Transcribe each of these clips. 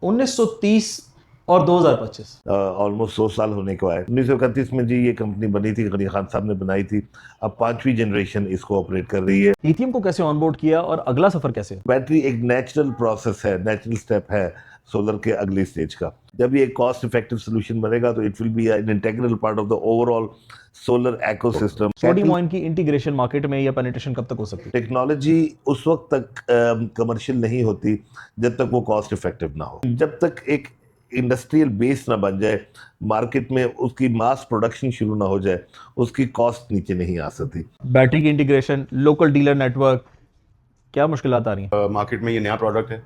1930 और 2025 ऑलमोस्ट 100 साल होने को आए। 1931 में जी ये कंपनी बनी थी, गनी खान साहब ने बनाई थी। अब 5वीं जनरेशन इसको ऑपरेट कर रही है। लिथियम को कैसे ऑनबोर्ड किया और अगला सफर कैसे? बैटरी एक नेचुरल प्रोसेस है, नेचुरल स्टेप है सोलर के अगली स्टेज का। जब ये कॉस्ट इफेक्टिव सोल्यूशन बनेगा तो it will B an integral part of the overall solar ecosystem. Sodium ion की इंटीग्रेशन मार्केट में या पेनिट्रेशन कब तक हो सकती है? टेक्नोलॉजी उस वक्त तक कमर्शियल नहीं होती जब तक वो कॉस्ट इफेक्टिव ना हो। जब तक एक इंडस्ट्रियल बेस ना बन जाए, मार्केट में उसकी मास प्रोडक्शन शुरू ना हो जाए, उसकी कॉस्ट नीचे नहीं आ सकती। बैटरी की इंटीग्रेशन, लोकल डीलर नेटवर्क, क्या मुश्किलात आ रही हैं? मार्केट में ये नया प्रोडक्ट है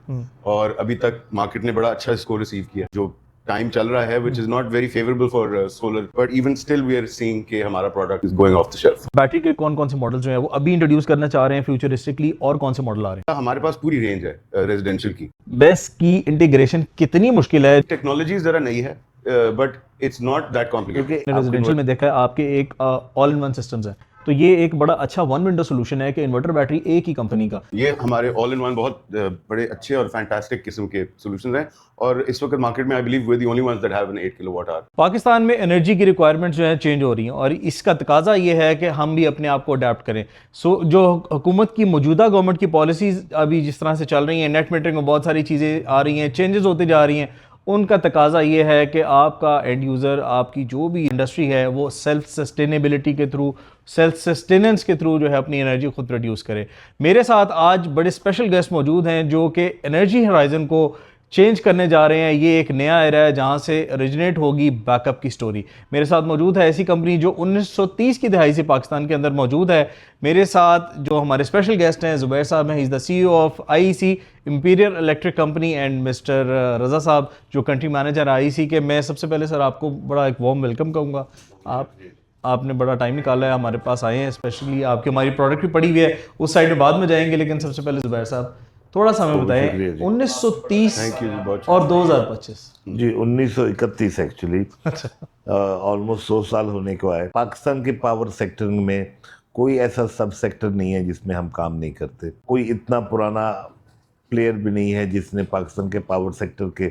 और अभी तक मार्केट ने बड़ा अच्छा इसको रिसीव किया। जो टाइम चल रहा है which is not very favourable for solar, but even still we are seeing कि हमारा product is going off the shelf. Battery के कौन कौन से मॉडल जो है वो अभी इंट्रोड्यूस करना चाह रहे हैं फ्यूचरिस्टिकली, और कौन से मॉडल आ रहे हैं? हमारे पास पूरी रेंज है रेजिडेंशियल की। बेस की इंटीग्रेशन कितनी मुश्किल है? टेक्नोलॉजी जरा नई है but it's not that complicated. Residential में देखा है आपके एक ऑल इन वन सिस्टम्स है, तो ये एक बड़ा अच्छा वन विंडो सोल्यूशन है कि इन्वर्टर बैटरी एक ही कंपनी का। ये हमारे ऑल इन वन बहुत बड़े अच्छे और फैंटास्टिक किस्म के सॉल्यूशंस हैं और इस वक्त मार्केट में I believe we are the only ones that have an 8 kilowatt hour. Pakistan में एनर्जी की रिक्वायरमेंट्स जो है चेंज हो रही हैं और इसका तकाजा ये है कि हम भी अपने आप को अडेप्ट करें। जो हुकूमत की मौजूदा गवर्नमेंट की पॉलिसीज़ अभी जिस तरह से चल रही हैं, नेट मीटरिंग में बहुत सारी चीज़ें आ रही हैं, चेंजेस होते जा रही हैं, उनका तकाजा ये है कि आपका एंड यूज़र, आपकी जो भी इंडस्ट्री है वो सेल्फ सस्टेनेबिलिटी के थ्रू, सेल्फ सस्टेनेंस के थ्रू जो है अपनी एनर्जी खुद प्रोड्यूस करे। मेरे साथ आज बड़े स्पेशल गेस्ट मौजूद हैं जो कि एनर्जी होराइजन को चेंज करने जा रहे हैं। ये एक नया एरा है जहाँ से ओरिजिनेट होगी बैकअप की स्टोरी। मेरे साथ मौजूद है ऐसी कंपनी जो 1930 की दहाई से पाकिस्तान के अंदर मौजूद है। मेरे साथ जो हमारे स्पेशल गेस्ट हैं ज़ुबैर साहब हैं, he is the CEO of IEC Imperial Electric Company, and mister Raza साहब जो कंट्री मैनेजर IEC के। मैं सबसे पहले सर आपको बड़ा एक वार्म वेलकम कहूँगा। आपने बड़ा टाइम निकाला है, हमारे पास आए हैं स्पेशली। आपकी हमारी प्रोडक्ट भी पड़ी हुई है, उस साइड में बाद में जाएंगे, लेकिन सबसे पहले ज़ुबैर साहब थोड़ा सा हमें बताएं 1930 और 2025। जी 1931 एक्चुअली, ऑलमोस्ट 100 साल होने को आए। पाकिस्तान के पावर सेक्टर में कोई ऐसा सब सेक्टर नहीं है जिसमें हम काम नहीं करते। कोई इतना पुराना प्लेयर भी नहीं है जिसने पाकिस्तान के पावर सेक्टर के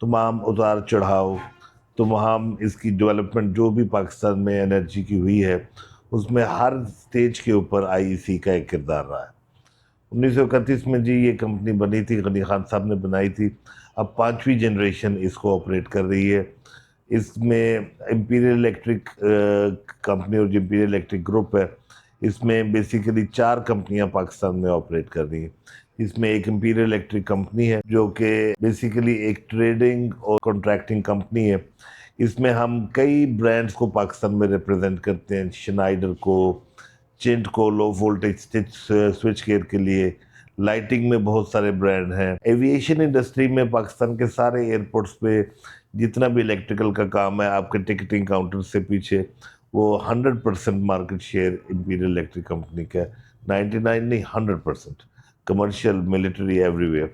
तमाम उतार चढ़ाव, तमाम इसकी डेवलपमेंट जो भी पाकिस्तान में एनर्जी की हुई है, उसमें हर स्टेज के ऊपर IEC का एक किरदार रहा है। 1931 में जी ये कंपनी बनी थी, गनी खान साहब ने बनाई थी। अब 5वीं जनरेशन इसको ऑपरेट कर रही है। इसमें इंपीरियल इलेक्ट्रिक कंपनी और जो इंपीरियल इलेक्ट्रिक ग्रुप है, इसमें बेसिकली 4 कंपनियां पाकिस्तान में ऑपरेट कर रही हैं। इसमें एक इंपीरियल इलेक्ट्रिक कंपनी है जो कि बेसिकली एक ट्रेडिंग और कॉन्ट्रैक्टिंग कंपनी है। इसमें हम कई ब्रांड्स को पाकिस्तान में रिप्रेजेंट करते हैं। श्नाइडर को, चिंट को लो वोल्टेज स्विच केयर के लिए, लाइटिंग में बहुत सारे ब्रांड हैं। एविएशन इंडस्ट्री में पाकिस्तान के सारे एयरपोर्ट्स पे जितना भी इलेक्ट्रिकल का काम है, आपके टिकटिंग काउंटर से पीछे, वो 100% market share imperial Electric company का है। 99 नहीं, 100%। Commercial, military, everywhere.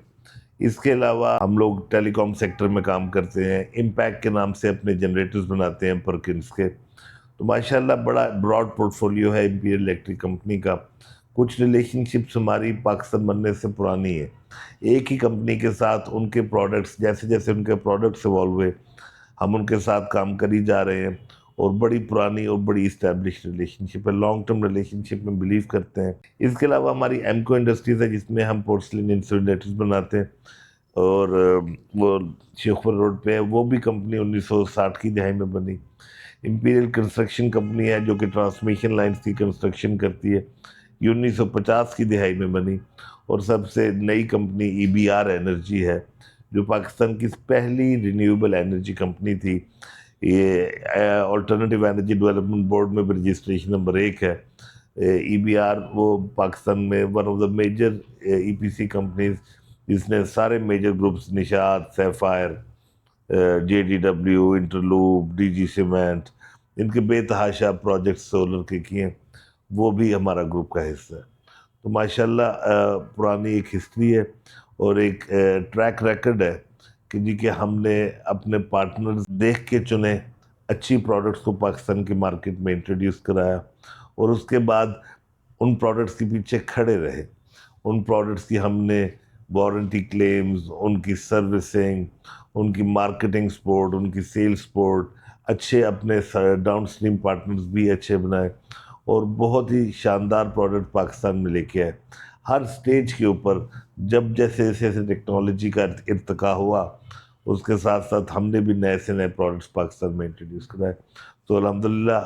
इसके अलावा हम लोग टेलीकॉम सेक्टर में काम करते हैं। इम्पैक्ट के नाम से अपने जनरेटर्स बनाते हैं परकिंस के। तो माशाल्लाह बड़ा ब्रॉड पोर्टफोलियो है इंपीरियल इलेक्ट्रिक कंपनी का। कुछ रिलेशनशिप्स हमारी पाकिस्तान बनने से पुरानी है। एक ही कंपनी के साथ उनके प्रोडक्ट्स, जैसे जैसे उनके प्रोडक्ट्स इवॉल्व हुए, हम उनके साथ काम करी जा रहे हैं और बड़ी पुरानी और बड़ी इस्टेब्लिश रिलेशनशिप है। लॉन्ग टर्म रिलेशनशिप में बिलीव करते हैं। इसके अलावा हमारी एमको इंडस्ट्रीज़ है जिसमें हम पोर्सलिन इंसुलेटर्स बनाते हैं और वो शेखपुर रोड पे है। वो भी कंपनी 1960 की दहाई में बनी। इंपीरियल कंस्ट्रक्शन कंपनी है जो कि ट्रांसमिशन लाइन्स की कंस्ट्रक्शन करती है, ये 1950 की दहाई में बनी। और सबसे नई कंपनी EBR एनर्जी है जो पाकिस्तान की पहली रिन्यूएबल एनर्जी कंपनी थी। ये ऑल्टरनेटिव एनर्जी डेवलपमेंट बोर्ड में रजिस्ट्रेशन नंबर 1 है। EBR वो पाकिस्तान में one of the major EPC companies जिसने सारे major groups Nishat, Sapphire, JDW, Interloop, DG cement, इनके बेतहाशा प्रोजेक्ट सोलर के किए, वो भी हमारा ग्रुप का हिस्सा है। तो माशाल्लाह पुरानी एक हिस्ट्री है और एक ट्रैक रिकॉर्ड है कि जी कि हमने अपने पार्टनर्स देख के चुने, अच्छी प्रोडक्ट्स को पाकिस्तान की मार्केट में इंट्रोड्यूस कराया और उसके बाद उन प्रोडक्ट्स के पीछे खड़े रहे। उन प्रोडक्ट्स की हमने वारंटी क्लेम्स, उनकी सर्विसिंग, उनकी मार्केटिंग सपोर्ट, उनकी सेल्स सपोर्ट, अच्छे अपने डाउनस्ट्रीम पार्टनर्स भी अच्छे बनाए और बहुत ही शानदार प्रोडक्ट पाकिस्तान में लेके आए। हर स्टेज के ऊपर जब जैसे जैसे टेक्नोलॉजी का इर्तिका हुआ, उसके साथ साथ हमने भी नए से नए प्रोडक्ट्स पाकिस्तान में इंट्रोड्यूस कराए। तो अल्हम्दुलिल्लाह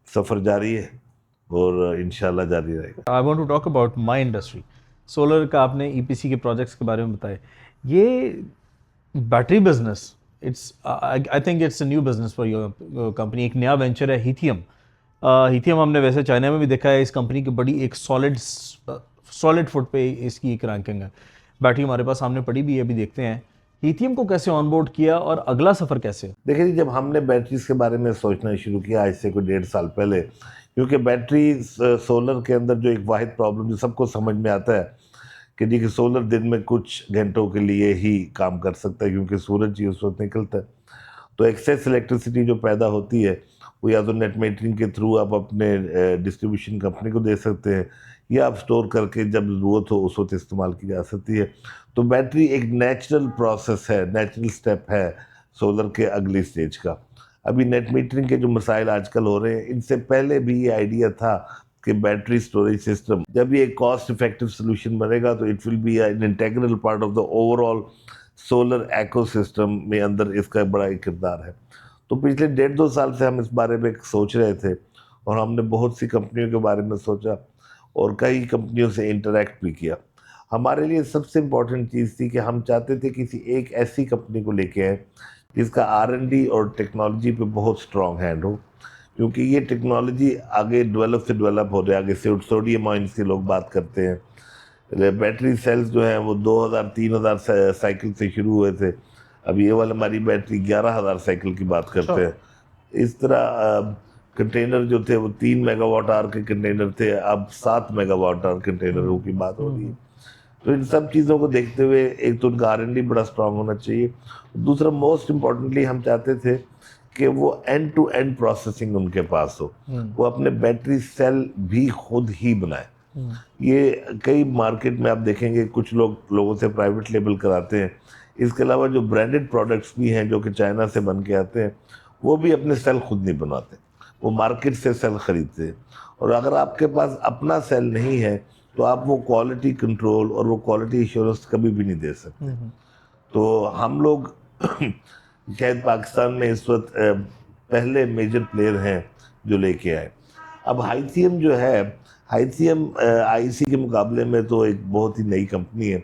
सफ़र जारी है और इंशाल्लाह जारी रहेगा। I want to talk about my industry. Solar का आपने ईपीसी के प्रोजेक्ट्स के बारे में बताया। ये battery business, it's I think it's a new business for your company. एक नया वेंचर है हिथियम। हिथियम हमने वैसे चाइना में भी देखा है, इस कंपनी की बड़ी एक सॉलिड फुट पे इसकी एक रैंकिंग है। बैटरी हमारे पास सामने पड़ी भी है, अभी देखते हैं हिथियम को कैसे ऑनबोर्ड किया और अगला सफ़र कैसे। देखिए जी, जब हमने बैटरीज के बारे में सोचना शुरू किया आज से कोई 1.5 साल पहले, क्योंकि बैटरी सोलर के अंदर जो एक वाहिद प्रॉब्लम जो सबको समझ में आता है कि जी कि सोलर दिन में कुछ घंटों के लिए ही काम कर सकता है क्योंकि सूरज ही उस वक्त निकलता है। तो एक्सेस इलेक्ट्रिसिटी जो पैदा होती है वो या तो नेट मीटरिंग के थ्रू आप अपने डिस्ट्रीब्यूशन कंपनी को दे सकते हैं या आप स्टोर करके जब ज़रूरत हो उस वक्त इस्तेमाल की जा सकती है। तो बैटरी एक नेचुरल प्रोसेस है, नेचुरल स्टेप है सोलर के अगली स्टेज का। अभी नेट मीटरिंग के जो मसाइल आजकल हो रहे हैं, इनसे पहले भी ये आइडिया था कि बैटरी स्टोरेज सिस्टम जब ये कॉस्ट इफेक्टिव सोल्यूशन बनेगा तो it will B an integral part of the overall solar ecosystem में अंदर इसका बड़ा एक किरदार है। तो पिछले 1.5-2 साल से हम इस बारे में सोच रहे थे और हमने बहुत सी कंपनियों के बारे में सोचा और कई कंपनियों से इंटरेक्ट भी किया। हमारे लिए सबसे इम्पोर्टेंट चीज़ थी कि हम चाहते थे किसी एक ऐसी कंपनी को लेके आए जिसका R&D और टेक्नोलॉजी पे बहुत स्ट्रॉन्ग हैंड हो, क्योंकि ये टेक्नोलॉजी आगे डेवलप हो रही है। आगे सोडियम आयंस की लोग बात करते हैं, बैटरी सेल्स जो हैं वो 2000-3000 साइकिल से शुरू हुए थे, अब ये वाला हमारी बैटरी 11,000 साइकिल की बात करते हैं। इस तरह कंटेनर जो थे वो 3 मेगावाट आवर के कंटेनर थे, अब 7 मेगावाट आवर कंटेनरों की बात हो रही है। तो इन सब चीज़ों को देखते हुए एक तो उनका R&D बड़ा स्ट्रांग होना चाहिए, दूसरा मोस्ट इम्पॉर्टेंटली हम चाहते थे कि वो एंड टू एंड प्रोसेसिंग उनके पास हो, वो अपने बैटरी सेल भी खुद ही बनाए। ये कई मार्केट में आप देखेंगे कुछ लोगों से प्राइवेट लेबल कराते हैं। इसके अलावा जो ब्रांडेड प्रोडक्ट्स भी हैं जो कि चाइना से बन के आते हैं, वो भी अपने सेल खुद नहीं बनाते, वो मार्केट से सेल खरीदते हैं। और अगर आपके पास अपना सेल नहीं है तो आप वो क्वालिटी कंट्रोल और वो क्वालिटी एश्योरेंस कभी भी नहीं दे सकते। तो हम लोग शायद पाकिस्तान में इस वक्त पहले मेजर प्लेयर हैं जो लेके आए। अब हाइथियम जो है, हाइथियम आईसी के मुकाबले में तो एक बहुत ही नई कंपनी है।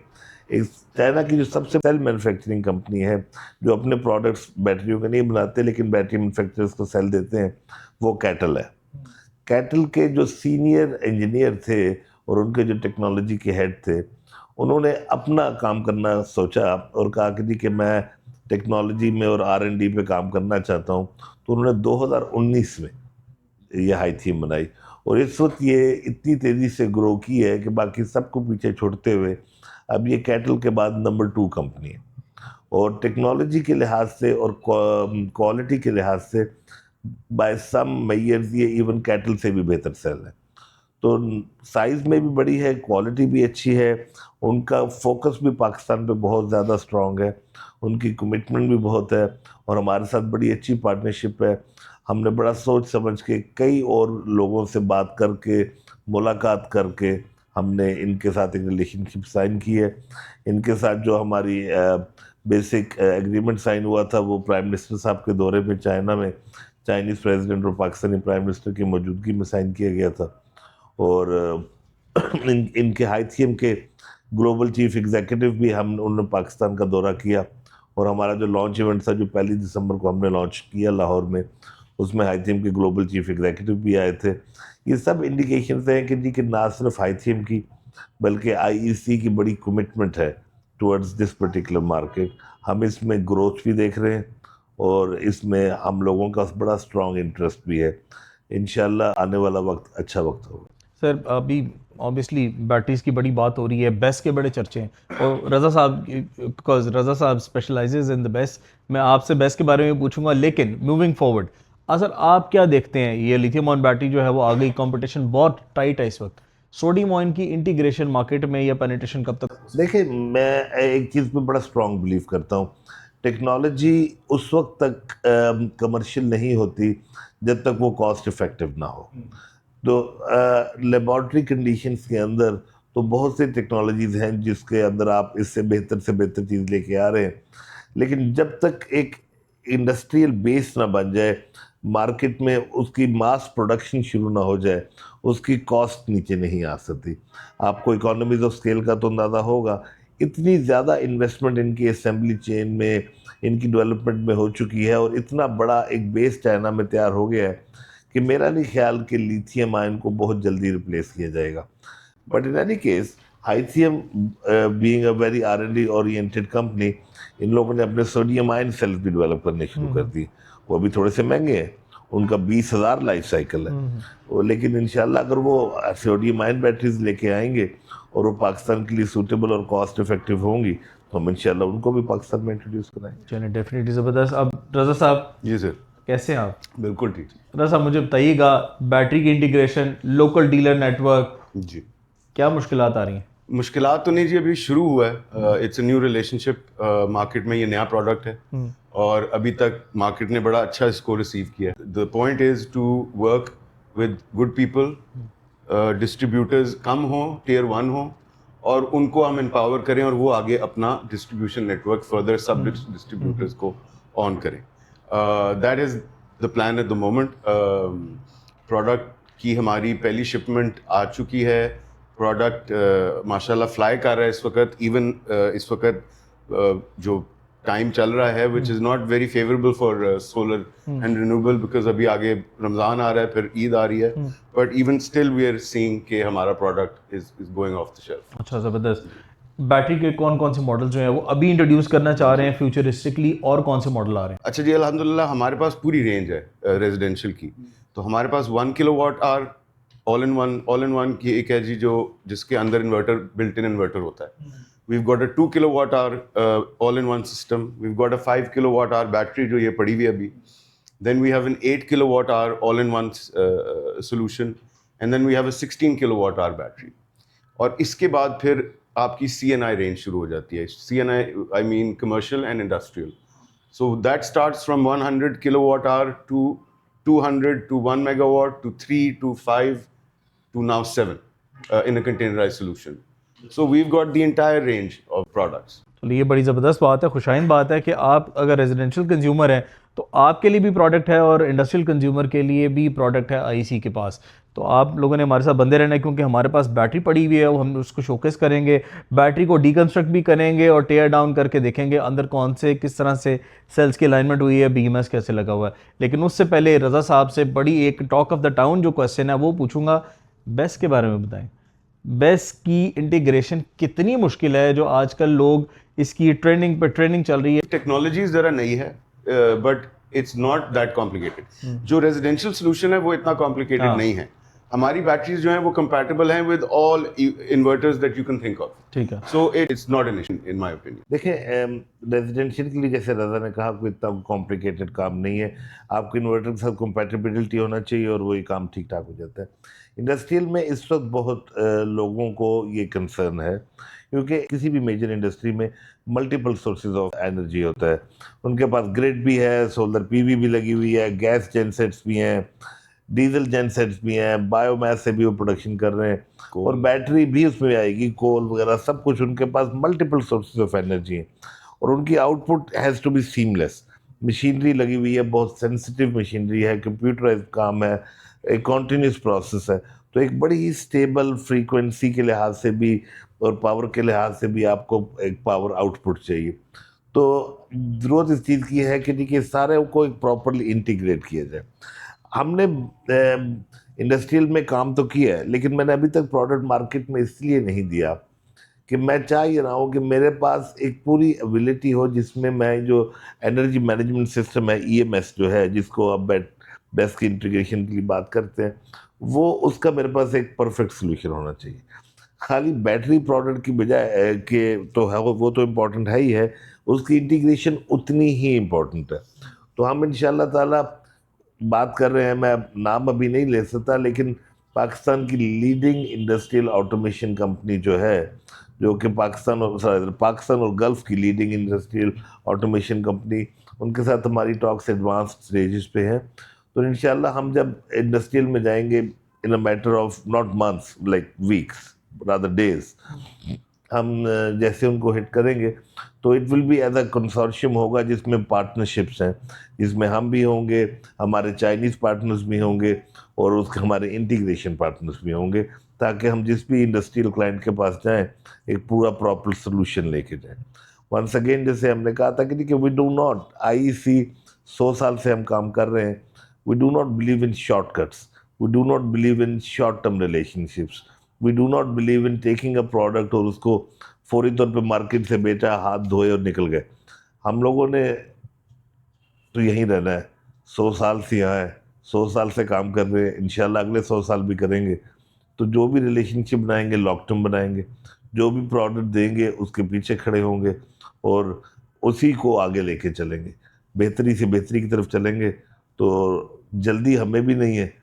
एक चाइना की जो सबसे सेल मैन्युफैक्चरिंग कंपनी है जो अपने प्रोडक्ट्स बैटरियों के नहीं बनाते लेकिन बैटरी मैन्युफैक्चरर्स को सेल देते हैं, वो कैटल है। कैटल के जो सीनियर इंजीनियर थे और उनके जो टेक्नोलॉजी के हेड थे, उन्होंने अपना काम करना सोचा और कहा कि जी कि मैं टेक्नोलॉजी में और R&D पे काम करना चाहता हूँ। तो उन्होंने 2019 में ये हाइथियम बनाई और इस वक्त ये इतनी तेज़ी से ग्रो की है कि बाकी सबको पीछे छोड़ते हुए अब ये कैटल के बाद नंबर 2 कंपनी है और टेक्नोलॉजी के लिहाज से और क्वालिटी के लिहाज से बाय सम मेजर्स ये इवन कैटल से भी बेहतर सेल है। तो साइज़ में भी बड़ी है, क्वालिटी भी अच्छी है, उनका फोकस भी पाकिस्तान पे बहुत ज़्यादा स्ट्रॉन्ग है, उनकी कमिटमेंट भी बहुत है और हमारे साथ बड़ी अच्छी पार्टनरशिप है। हमने बड़ा सोच समझ के कई और लोगों से बात करके, मुलाकात करके हमने इनके साथ एक रिलेशनशिप साइन की है। इनके साथ जो हमारी बेसिक एग्रीमेंट साइन हुआ था वो प्राइम मिनिस्टर साहब के दौरे में चाइना में चाइनीज़ प्रेसिडेंट और पाकिस्तानी प्राइम मिनिस्टर की मौजूदगी में साइन किया गया था। और इनके हाइथियम के ग्लोबल चीफ एग्जीक्यूटिव भी उन्होंने पाकिस्तान का दौरा किया और हमारा जो लॉन्च इवेंट था जो 1 दिसंबर को हमने लॉन्च किया लाहौर में, उसमें हाइथियम के ग्लोबल चीफ एग्जीक्यूटिव भी आए थे। ये सब इंडिकेशन हैं कि जी कि ना सिर्फ हाइथियम की बल्कि IEC की बड़ी कमिटमेंट है टुवर्ड्स दिस पर्टिकुलर मार्केट। हम इसमें ग्रोथ भी देख रहे हैं और इसमें हम लोगों का बड़ा स्ट्रॉन्ग इंटरेस्ट भी है। इंशाल्लाह आने वाला वक्त अच्छा वक्त होगा। सर, अभी ऑब्वियसली बैटरीज की बड़ी बात हो रही है, बेस्ट के बड़े चर्चे हैं और रज़ा साहब, बिकॉज रज़ा साहब स्पेशलाइजेज इन द बेस्ट, मैं आपसे बेस्ट के बारे में पूछूंगा। लेकिन मूविंग फॉरवर्ड, सर आप क्या देखते हैं, ये लिथियम ऑन बैटरी जो है वो आ गई, कंपटीशन बहुत टाइट है इस वक्त, सोडियम आयन की इंटीग्रेशन मार्केट में या पेनिट्रेशन कब तक? देखिए, मैं एक चीज़ पे बड़ा स्ट्रांग बिलीव करता हूँ। टेक्नोलॉजी उस वक्त तक कमर्शियल नहीं होती जब तक वो कॉस्ट इफेक्टिव ना हो। तो लेबॉर्ट्री कंडीशंस के अंदर तो बहुत सी टेक्नोलॉजीज़ हैं जिसके अंदर आप इससे बेहतर चीज़ लेके आ रहे हैं, लेकिन जब तक एक इंडस्ट्रियल बेस ना बन जाए, मार्केट में उसकी मास प्रोडक्शन शुरू ना हो जाए, उसकी कॉस्ट नीचे नहीं आ सकती। आपको इकोनॉमीज ऑफ स्केल का तो अंदाज़ा होगा, इतनी ज़्यादा इन्वेस्टमेंट इनकी असेंबली चेन में, इनकी डेवलपमेंट में हो चुकी है और इतना बड़ा एक बेस चाइना में तैयार हो गया है कि मेरा नहीं ख्याल कि लिथियम आयन को बहुत जल्दी रिप्लेस किया जाएगा। But in any case, Hithium being a very R&D oriented company, इन लोगों ने अपने सोडियम आयन सेल्स भी डेवलप करने शुरू कर दी। वो अभी थोड़े से महंगे हैं, उनका 20,000 लाइफ साइकिल है वो, लेकिन इंशाल्लाह अगर वो सोडियम आयन बैटरीज लेके आएंगे और वो पाकिस्तान के लिए सूटेबल और कॉस्ट इफेक्टिव होंगी तो हम इंशाल्लाह उनको भी पाकिस्तान में इंट्रोड्यूस कराएंगे। चलिए, डेफिनेटली ज़बरदस्त। अब रज़ा साहब, जी सर, कैसे हैं आप? बिल्कुल ठीक। रज़ा साहब, मुझे बताइएगा, बैटरी की इंटीग्रेशन, लोकल डीलर नेटवर्क, जी, क्या मुश्किलात आ रही हैं? मुश्किलात तो नहीं जी, अभी शुरू हुआ है। It's a new relationship market में, ये नया प्रोडक्ट है और अभी तक मार्केट ने बड़ा अच्छा इसको रिसीव किया है। The point is to work with good people, distributors कम हो, टियर 1 हो, और उनको हम एम्पावर करें और वो आगे अपना डिस्ट्रीब्यूशन नेटवर्क फर्दर सब डिस्ट्रीब्यूटर्स को ऑन करें। That is the plan at the moment. Product की हमारी पहली शिपमेंट आ चुकी है। प्रोडक्ट माशाल्लाह फ्लाई कर रहा है इस वक्त। इवन इस वक्त जो टाइम चल रहा है which is not very favourable for solar and renewable, because अभी आगे रमज़ान आ रहा है, फिर ईद आ रही है, but even still we are seeing कि हमारा product is going off the shelf. अच्छा, ज़बरदस्त। बैटरी के कौन कौन से मॉडल जो हैं वो अभी इंट्रोड्यूस करना चाह रहे हैं फ्यूचरिस्टिकली, और कौन से मॉडल आ रहे हैं? अच्छा जी, अल्हम्दुलिल्लाह हमारे पास पूरी रेंज है रेजिडेंशियल की। तो हमारे पास 1 kilowatt hour all in one की एक है जी, जो जिसके अंदर इन्वर्टर, बिल्ट इन इन्वर्टर होता है। We've got a 2 kilowatt hour all in one system. We've got a 5 kilowatt hour battery जो ये पड़ी हुई है अभी। Then we have an 8 kilowatt hour all in one solution, and then we have a 16 kilowatt hour battery. और इसके बाद फिर आपकी CNI रेंज शुरू हो जाती है। CNI I mean commercial and industrial. So that starts from 100 kilowatt hour to 200 to 1 megawatt to 3 to 5 to now 7 in a containerized solution. So we've got the entire range of products. तो ये बड़ी ज़बरदस्त बात है, खुशाइन बात है कि आप अगर रेजिडेंशियल कंज्यूमर हैं तो आपके लिए भी प्रोडक्ट है और इंडस्ट्रियल कंज्यूमर के लिए भी प्रोडक्ट है IEC के पास। तो आप लोगों ने हमारे साथ बंदे रहना है, क्योंकि हमारे पास बैटरी पड़ी हुई है, हम उसको शोकेस करेंगे, बैटरी को डीकंस्ट्रक्ट भी करेंगे और टेयर डाउन करके देखेंगे अंदर कौन से, किस तरह से सेल्स की अलाइनमेंट हुई है, BMS कैसे लगा हुआ है। लेकिन उससे पहले रज़ा साहब से बड़ी एक टॉक ऑफ द टाउन जो क्वेश्चन है वो पूछूंगा, बेस के बारे में बताएं। बेस की इंटीग्रेशन कितनी मुश्किल है, जो आजकल लोग इसकी ट्रेनिंग पे ट्रेनिंग चल रही है। टेक्नोलॉजीज जरा नई है, but it's not that complicated. जो रेजिडेंशियल सोल्यूशन है वो इतना कॉम्प्लिकेटेड नहीं है। हमारी बैटरीज जो हैं वो कंपैटिबल हैं with all inverters that you can think of. ठीक है, so it's not an issue in my opinion. देखिए, रेजिडेंशियल के लिए जैसे रज़ा ने कहा, कोई इतना कॉम्प्लिकेटेड काम नहीं है। आपके इन्वर्टर के साथ कंपैटिबिलिटी होना चाहिए और वही काम ठीक ठाक हो जाता है। इंडस्ट्रियल में इस वक्त बहुत लोगों को ये कंसर्न है, क्योंकि किसी भी मेजर इंडस्ट्री में मल्टीपल सोर्सेज ऑफ एनर्जी होता है। उनके पास ग्रिड भी है, सोलर PV भी लगी हुई है, गैस जेनसेट्स भी हैं, डीजल जेनसेट्स भी हैं, बायोमास से भी वो प्रोडक्शन कर रहे हैं और बैटरी भी उसमें आएगी, कोल वगैरह सब कुछ। उनके पास मल्टीपल सोर्सेज ऑफ एनर्जी हैं और उनकी output has to be seamless. Machinery लगी हुई है, बहुत सेंसिटिव मशीनरी है, कंप्यूटराइज काम है, एक कॉन्टीन्यूस प्रोसेस है। तो एक बड़ी ही स्टेबल फ्रीक्वेंसी के लिहाज से भी और पावर के लिहाज से भी आपको एक पावर आउटपुट चाहिए। तो ज़रूरत इस चीज़ की है कि देखिए सारे को एक प्रॉपरली इंटीग्रेट किया जाए। हमने इंडस्ट्रियल में काम तो किया है, लेकिन मैंने अभी तक प्रोडक्ट मार्केट में इसलिए नहीं दिया कि मैं चाह ये रहा हूँ कि मेरे पास एक पूरी एबिलिटी हो जिसमें मैं जो एनर्जी मैनेजमेंट सिस्टम है, EMS जो है, जिसको अब बेस की इंटीग्रेशन के लिए बात करते हैं, वो उसका मेरे पास एक परफेक्ट सोल्यूशन होना चाहिए। खाली बैटरी प्रोडक्ट की बजाय के तो है वो तो इम्पोर्टेंट है ही है, उसकी इंटीग्रेशन उतनी ही इम्पोर्टेंट है। तो हम इंशाल्लाह ताला बात कर रहे हैं, मैं नाम अभी नहीं ले सकता, लेकिन पाकिस्तान की लीडिंग इंडस्ट्रियल ऑटोमेशन कंपनी जो है, जो कि पाकिस्तान और गल्फ की लीडिंग इंडस्ट्रियल ऑटोमेशन कंपनी, उनके साथ हमारी टॉक्स एडवांस स्टेजेस पे हैं। तो इंशाल्लाह हम जब इंडस्ट्रियल में जाएंगे in a matter of not months, like weeks, rather days, हम जैसे उनको हिट करेंगे तो it will be as a consortium होगा, जिसमें पार्टनरशिप्स हैं, जिसमें हम भी होंगे, हमारे चाइनीज़ पार्टनर्स भी होंगे और उसके हमारे इंटीग्रेशन पार्टनर्स भी होंगे, ताकि हम जिस भी इंडस्ट्रियल क्लाइंट के पास जाएं एक पूरा प्रॉपर सोल्यूशन लेके जाएं। वंस अगेन, जैसे हमने कहा था कि वी डू नॉट, आईईसी 100 साल से हम काम कर रहे हैं, we do not believe in shortcuts, we do not believe in short term relationships, we do not believe in taking a product और उसको फौरी तौर पे मार्केट से बेचा, हाथ धोए और निकल गए। हम लोगों ने तो यहीं रहना है, 100 साल से यहाँ है, 100 साल से काम कर रहे हैं, इंशाल्लाह अगले 100 साल भी करेंगे। तो जो भी रिलेशनशिप बनाएंगे लॉन्ग टर्म बनाएंगे, जो भी प्रोडक्ट देंगे उसके पीछे खड़े होंगे और उसी को आगे लेके चलेंगे, बेहतरी से बेहतरी की तरफ चलेंगे। तो जल्दी हमें भी नहीं है,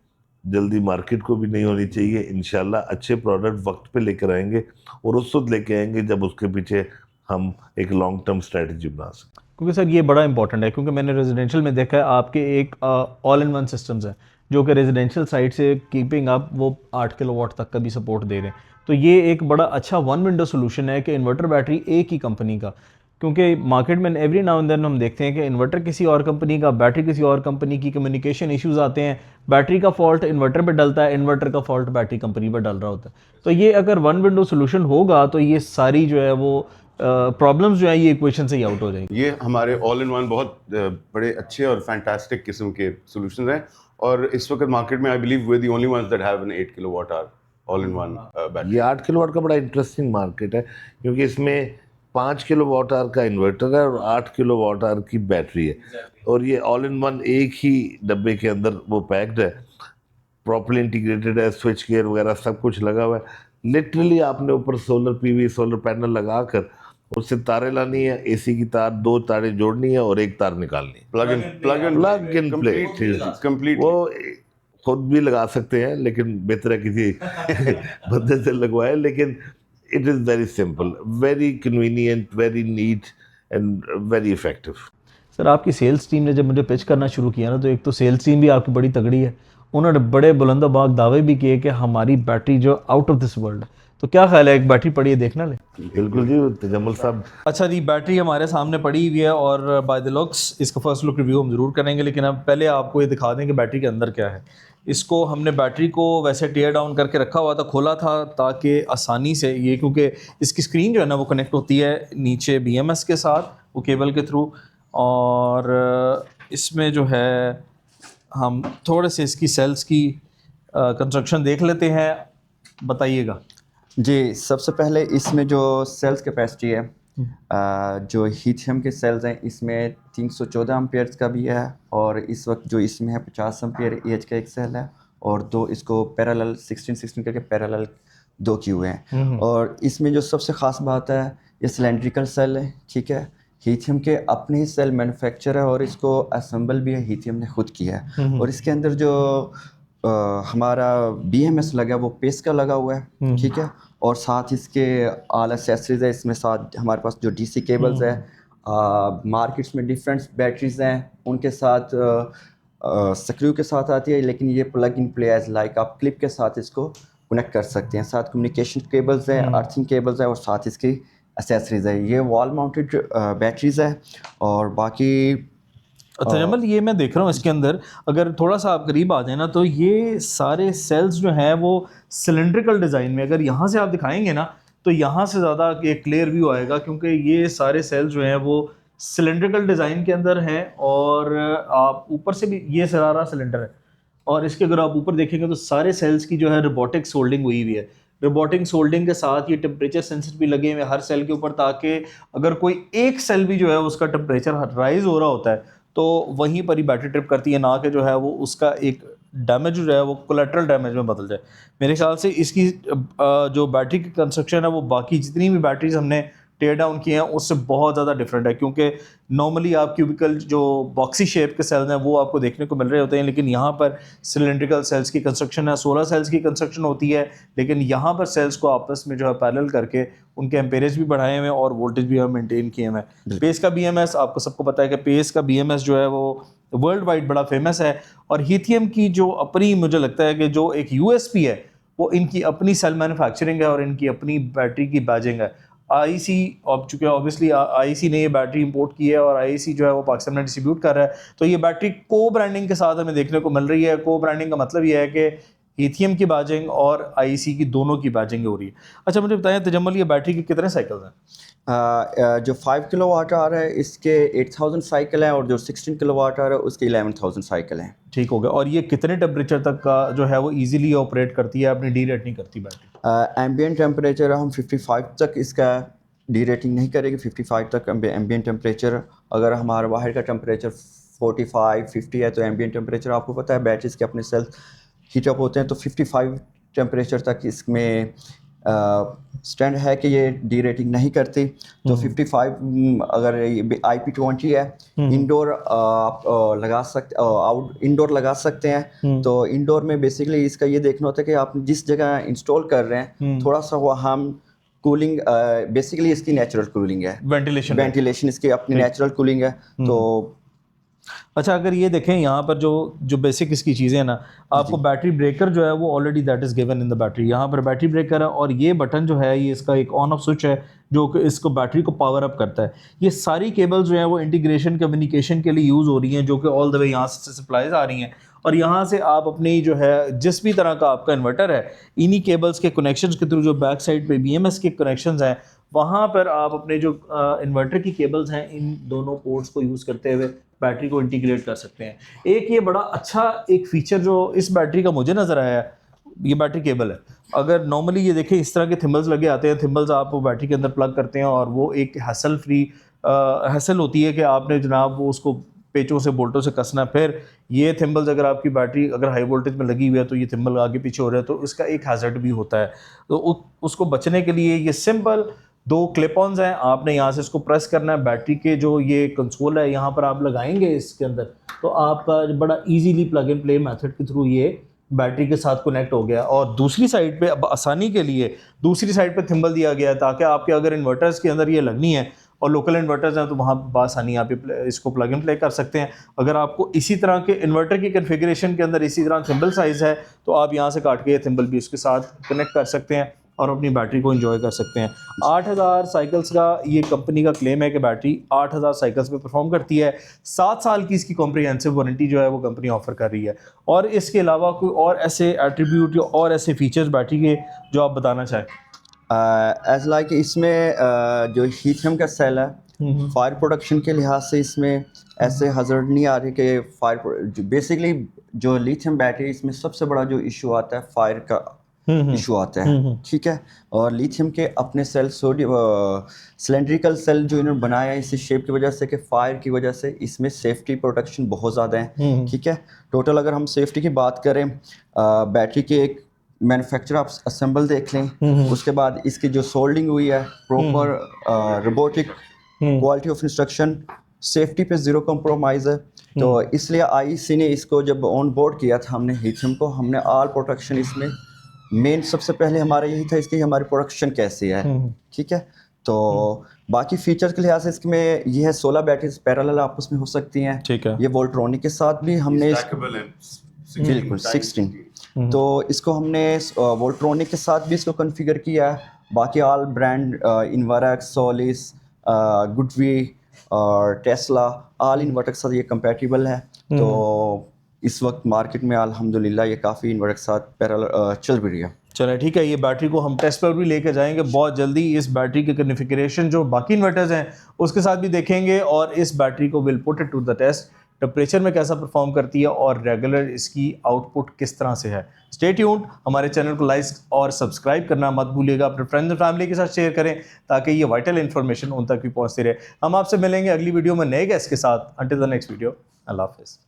जल्दी मार्केट को भी नहीं होनी चाहिए। इंशाल्लाह अच्छे प्रोडक्ट वक्त पे लेकर आएंगे और उस वक्त लेके आएंगे जब उसके पीछे हम एक लॉन्ग टर्म स्ट्रेटजी बना सकें। क्योंकि सर ये बड़ा इंपॉर्टेंट है, क्योंकि मैंने रेजिडेंशियल में देखा है आपके एक ऑल इन वन सिस्टम्स हैं जो कि रेजिडेंशियल साइड से कीपिंग अप वो 8 किलोवाट तक का भी सपोर्ट दे रहे हैं। तो ये एक बड़ा अच्छा वन विंडो सोल्यूशन है कि इन्वर्टर बैटरी एक ही कंपनी का, क्योंकि मार्केट में एवरी नाउ एंड देन हम देखते हैं कि इन्वर्टर किसी और कंपनी का, बैटरी किसी और कंपनी की, कम्युनिकेशन इश्यूज आते हैं, बैटरी का फॉल्ट इन्वर्टर पे डलता है, इन्वर्टर का फॉल्ट बैटरी कंपनी पर डल रहा होता है। तो ये अगर वन विंडो सोल्यूशन होगा तो ये सारी जो है वो प्रॉब्लम्स जो है ये इक्वेशन से ही आउट हो जाएंगी। ये हमारे ऑल इन वन बहुत बड़े अच्छे और फैंटास्टिक किस्म के सॉल्यूशंस हैं, और इस वक्त मार्केट में I believe we are the only ones that have an 8 kilowatt hour all in one battery. ये 8 किलोवाट का बड़ा इंटरेस्टिंग मार्केट है, क्योंकि इसमें 5 किलोवाट आवर का इन्वर्टर है और 8 किलोवाट आवर की बैटरी है, और ये ऑल इन वन एक ही डब्बे के अंदर वो पैक्ड है, प्रॉपर्ली इंटीग्रेटेड है, स्विच गियर वगैरह सब कुछ लगा हुआ है। लिटरली आपने ऊपर सोलर पीवी सोलर पैनल लगाकर उससे तारे लानी है, एसी की तार 2 तारें जोड़नी है और 1 तार निकालनी है, प्लग इन प्ले कंप्लीट। वो खुद भी लगा सकते हैं, लेकिन बेहतर है किसी बंदे से लगवाए। लेकिन it is very simple, very convenient, very neat and very effective. Sir आपकी सेल्स टीम ने जब मुझे पिच करना शुरू किया ना, तो एक तो सेल्स टीम भी आपकी बड़ी तगड़ी है, उन्होंने बड़े बुलंदाबाग दावे भी किए कि हमारी बैटरी जो आउट ऑफ दिस वर्ल्ड है। तो क्या ख्याल है, एक बैटरी पड़ी है, देखना ले? बिल्कुल जी तजम्मुल साहब। अच्छा जी, बैटरी हमारे सामने पड़ी हुई है और बाय द लुक्स इसका फर्स्ट लुक रिव्यू हम ज़रूर करेंगे, लेकिन अब पहले आपको ये दिखा दें कि बैटरी के अंदर क्या है। इसको हमने बैटरी को वैसे टेयर डाउन करके रखा हुआ था, खोला था ताकि आसानी से ये, क्योंकि इसकी स्क्रीन जो है ना वो कनेक्ट होती है नीचे BMS के साथ वो केबल के थ्रू, और इसमें जो है हम थोड़े से इसकी सेल्स की कंस्ट्रक्शन देख लेते हैं, बताइएगा। जी, सबसे पहले इसमें जो सेल्स कैपेसिटी है, जो लिथियम के सेल्स हैं इसमें 314 एम्पियर्स का भी है, और इस वक्त जो इसमें है 50 एम्पियर AH का एक सेल है, और 2 इसको पैरेलल 16 करके पैरेलल 2 किए हुए हैं। और इसमें जो सबसे ख़ास बात है, ये सिलेंड्रिकल सेल है, ठीक है, लिथियम के अपने ही सेल मैन्युफैक्चर है और इसको असेंबल भी है लिथियम ने खुद किया है। और इसके अंदर जो हमारा BMS लगा वो पेस का लगा हुआ है, ठीक है, और साथ इसके ऑल एक्सेसरीज है। इसमें साथ हमारे पास जो DC केबल्स है, मार्केट्स में डिफरेंट बैटरीज हैं उनके साथ स्क्रू के साथ आती है, लेकिन ये plug in play as like आप क्लिप के साथ इसको कनेक्ट कर सकते हैं। साथ कम्युनिकेशन केबल्स है, अर्थिंग केबल्स है, और साथ इसकी एक्सेसरीज है। ये वॉल माउंटेड बैटरीज है, और बाकी अच्छा जमल, ये मैं देख रहा हूँ इसके अंदर, अगर थोड़ा सा आप करीब आ जाए ना, तो ये सारे सेल्स जो हैं वो सिलेंड्रिकल डिज़ाइन में, अगर यहाँ से आप दिखाएंगे ना तो यहाँ से ज़्यादा एक क्लियर व्यू आएगा, क्योंकि ये सारे सेल्स जो हैं वो सिलेंड्रिकल डिज़ाइन के अंदर हैं, और आप ऊपर से भी ये सारा सिलेंडर है, और इसके अगर आप ऊपर देखेंगे तो सारे सेल्स की जो है रोबोटिक सोल्डिंग हुई हुई है। रोबोटिक सोल्डिंग के साथ ये टेम्परेचर सेंसर भी लगे हुए हैं हर सेल के ऊपर, ताकि अगर कोई एक सेल भी जो है उसका टेम्परेचर राइज हो रहा होता है तो वहीं पर ही बैटरी ट्रिप करती है, ना कि जो है वो उसका एक डैमेज जो है वो कोलेट्रल डैमेज में बदल जाए। मेरे ख्याल से इसकी जो बैटरी की कंस्ट्रक्शन है वो बाकी जितनी भी बैटरीज हमने टेयर डाउन किए हैं उससे बहुत ज़्यादा डिफरेंट है, क्योंकि नॉर्मली आप क्यूबिकल जो बॉक्सी शेप के सेल्स हैं वो आपको देखने को मिल रहे होते हैं, लेकिन यहाँ पर सिलेंड्रिकल सेल्स की कंस्ट्रक्शन है, 16 सेल्स की कंस्ट्रक्शन होती है, लेकिन यहाँ पर सेल्स को आपस में जो है पैरेलल करके उनके एम्पेरेज भी बढ़ाए हुए हैं और वोल्टेज भी हम मेंटेन किए हुए हैं। पेस का BMS आपको सबको पता है कि पेस का BMS जो है वो वर्ल्ड वाइड बड़ा फेमस है, और हिथियम की जो अपनी मुझे लगता है कि जो एक USP है वो इनकी अपनी सेल मैन्युफैक्चरिंग है और इनकी अपनी बैटरी की बैजिंग है। IEC अब चूँकि ऑब्वियसली IEC ने ये बैटरी इंपोर्ट की है और IEC जो है वो पाकिस्तान में डिस्ट्रीब्यूट कर रहा है, तो ये बैटरी को ब्रांडिंग के साथ हमें देखने को मिल रही है। को ब्रांडिंग का मतलब ये है कि लिथियम की बैजिंग और IEC की दोनों की बैजिंग हो रही है। अच्छा मुझे बताएं तजम्मुल, ये बैटरी के कितने साइकिल्स हैं? जो 5 किलोवाट आ रहा है इसके 8000 साइकिल है, और जो 16 किलोवाट आ रहा है उसके 11000 साइकिल हैं। ठीक हो गया। और ये कितने टेम्परेचर तक का जो है वो इजीली ऑपरेट करती है, अपनी डी रेट नहीं करती बैटरी? एम्बियंट टेम्परेचर हम 55 तक इसका डी रेटिंग नहीं करेगी। 55 तक एम्बियंट टेम्परेचर, अगर हमारा बाहर का टेम्परेचर 45 50 है तो एम्बियंट टेम्परेचर आपको पता है बैटरीज के अपने सेल्स हीट अप होते हैं, तो 55 टेम्परेचर तक इसमें स्टैंड है कि ये डी रेटिंग नहीं करती। तो 55 अगर IP20 है, इंडोर आप लगा सकते, आउट इंडोर लगा सकते हैं। तो इंडोर में बेसिकली इसका ये देखना होता है कि आप जिस जगह इंस्टॉल कर रहे हैं थोड़ा सा वो हम कूलिंग, बेसिकली इसकी नेचुरल कूलिंग है, वेंटिलेशन इसकी अपनी नेचुरल कूलिंग है। तो अच्छा अगर ये देखें यहाँ पर जो बेसिक इसकी चीज़ें हैं ना, आपको बैटरी ब्रेकर जो है वो already that is given in the battery. यहाँ पर बैटरी ब्रेकर है और ये बटन जो है ये इसका एक ऑन ऑफ स्विच है जो कि इसको बैटरी को पावर अप करता है। ये सारी केबल्स जो है वो इंटीग्रेशन कम्युनिकेशन के लिए यूज़ हो रही हैं, जो कि ऑल द वे यहाँ से सप्लाईज आ रही हैं, और यहाँ से आप अपनी जो है जिस भी तरह का आपका इन्वर्टर है इन्हीं केबल्स के कनेक्शंस के थ्रू, जो बैक साइड पे BMS के कनेक्शंस हैं, वहाँ पर आप अपने जो इन्वर्टर की केबल्स हैं इन दोनों पोर्ट्स को यूज़ करते हुए बैटरी को इंटीग्रेट कर सकते हैं। एक ये बड़ा अच्छा एक फीचर जो इस बैटरी का मुझे नज़र आया है, ये बैटरी केबल है। अगर नॉर्मली ये देखें इस तरह के थिम्बल्स लगे आते हैं, थिम्बल्स आप वो बैटरी के अंदर प्लग करते हैं और वो एक हैसल फ्री हैसल होती है कि आपने जनाब वो उसको पेचों से बोल्टों से कसना। फिर ये थिम्बल्स अगर आपकी बैटरी अगर हाई वोल्टेज में लगी हुई है तो ये थिम्बल आगे पीछे हो रहा है, तो इसका एक हैजर्ड भी होता है। तो उसको बचने के लिए ये सिंपल 2 क्लिप ऑन्स हैं, आपने यहाँ से इसको प्रेस करना है। बैटरी के जो ये कंसोल है यहाँ पर आप लगाएंगे इसके अंदर, तो आपका बड़ा easily plug and play method के थ्रू ये बैटरी के साथ कनेक्ट हो गया। और दूसरी साइड पे अब आसानी के लिए दूसरी साइड पे थिम्बल दिया गया है ताकि आपके अगर इन्वर्टर्स के अंदर ये लगनी है और लोकल इन्वर्टर्स हैं तो वहाँ बासानी आप इसको प्लग एंड प्ले कर सकते हैं। अगर आपको इसी तरह के इन्वर्टर की कन्फिगरेशन के अंदर इसी तरह थिम्बल साइज़ है तो आप यहाँ से काट के थिम्बल भी उसके साथ कनेक्ट कर सकते हैं और अपनी बैटरी को एंजॉय कर सकते हैं। 8000 साइकिल्स का ये कंपनी का क्लेम है कि बैटरी 8000 साइकिल्स पे परफॉर्म करती है। 7 साल की इसकी कॉम्प्रिहेंसिव वारंटी जो है वो कंपनी ऑफर कर रही है। और इसके अलावा कोई और ऐसे एट्रीब्यूट या और ऐसे फीचर्स बैटरी के जो आप बताना चाहें? एज लाइक इसमें जो लिथियम का सेल है, फायर प्रोडक्शन के लिहाज से इसमें ऐसे हजर्ड नहीं आ रही कि फायर, बेसिकली जो लिथियम बैटरी इसमें सबसे बड़ा जो इशू आता है फायर का इशू आता है, ठीक है। और लिथियम के अपने सेल सिलेंड्रिकल सेल जो इन्होंने बनाया है इसी शेप की वजह से कि फायर की वजह से इसमें सेफ्टी प्रोटेक्शन बहुत ज़्यादा है, ठीक है। टोटल अगर हम सेफ्टी की बात करें, बैटरी के एक मैन्युफैक्चर आप असेंबल देख लें, उसके बाद इसकी जो सोल्डिंग हुई है proper robotic quality of instruction, safety पे ज़ीरो कम्प्रोमाइज़ है। तो इसलिए IEC ने इसको जब ऑन बोर्ड किया था हमने लिथियम को, हमने ऑल प्रोटेक्शन इसमें मेन सबसे पहले हमारा यही था इसकी हमारी प्रोडक्शन कैसे है, ठीक है। तो बाकी फीचर्स के लिहाज से इसमें ये है 16 बैटरीज पैरेलल आपस में हो सकती हैं, ठीक है। ये वोल्ट्रॉनिक के साथ भी हमने बिल्कुल 16, तो इसको हमने वोल्ट्रॉनिक के साथ भी इसको कॉन्फ़िगर किया है। बाकी ऑल ब्रांड इन्वर्क्स, सोलिस, गुडवी और टेस्ला ऑल इन्वर्टर के साथ ये कंपैटिबल है। तो इस वक्त मार्केट में अल्हम्दुलिल्लाह ये काफ़ी इन्वर्टर के साथ पैरेलल चल भी रही है। चलें ठीक है, ये बैटरी को हम टेस्ट पर भी लेके जाएंगे बहुत जल्दी। इस बैटरी के कॉन्फ़िगरेशन जो बाकी इन्वर्टर्स हैं उसके साथ भी देखेंगे और इस बैटरी को will put it to the test, temperature में कैसा परफॉर्म करती है और रेगुलर इसकी आउटपुट किस तरह से है। स्टे ट्यून्ड, हमारे चैनल को लाइक और सब्सक्राइब करना मत भूलिएगा, अपने फ्रेंड्स एंड फैमिली के साथ शेयर करें ताकि ये वाइटल इन्फॉर्मेशन उन तक भी पहुंचती रहे। हम आपसे मिलेंगे अगली वीडियो में नए गेस्ट के साथ। अंटिल द नेक्स्ट वीडियो, अल्लाह हाफ़िज़।